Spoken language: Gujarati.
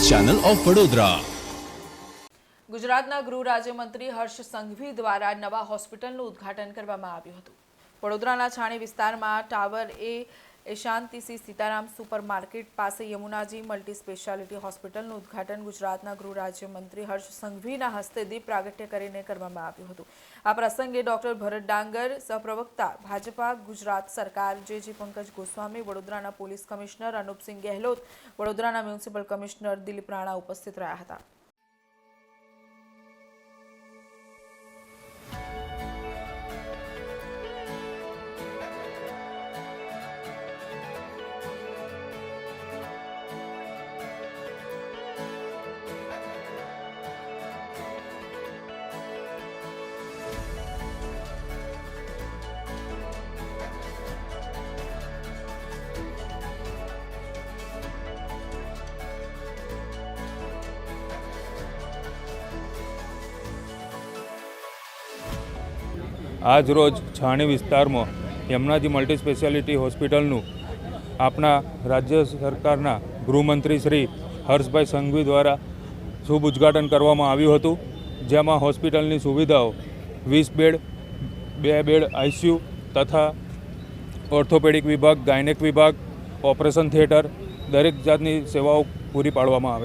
Channel of Vadodara. ગુજરાતના ગૃહ રાજ્યમંત્રી હર્ષ સંઘવી દ્વારા નવા હોસ્પિટલનું ઉદ્ઘાટન કરવામાં આવ્યું હતું। વડોદરાના છાણી વિસ્તારમાં ટાવર એ શાંતિસિંહ સીતારામ સુપર માર્કેટ પાસે યમુનાજી મલ્ટી સ્પેશિયાલિટી હોસ્પિટલનું ઉદ્ઘાટન ગુજરાતના ગૃહ રાજ્યમંત્રી હર્ષ સંઘવીના હસ્તે દીપ પ્રાગટ્ય કરીને કરવામાં આવ્યું હતું। આ પ્રસંગે ડોક્ટર ભરત ડાંગર, સહપ્રવક્તા ભાજપા ગુજરાત સરકાર જે પંકજ ગોસ્વામી, વડોદરાના પોલીસ કમિશનર અનુપસિંહ ગેહલોત, વડોદરાના મ્યુનિસિપલ કમિશનર દિલીપ રાણા ઉપસ્થિત રહ્યા હતા। આજ રોજ છાણી વિસ્તારમાં યમુનાજી મલ્ટી સ્પેશિયાલિટી હોસ્પિટલનું આપણા રાજ્ય સરકારના ગૃહમંત્રી શ્રી હર્ષભાઈ સંઘવી દ્વારા શુભ ઉદ્ઘાટન કરવામાં આવ્યું હતું, જેમાં હોસ્પિટલની સુવિધાઓ 20 બેડ, 2 બેડ ICU તથા ઓર્થોપેડિક વિભાગ, ગાયનેક વિભાગ, ઓપરેશન થિયેટર દરેક જાતની સેવાઓ પૂરી પાડવામાં આવે છે।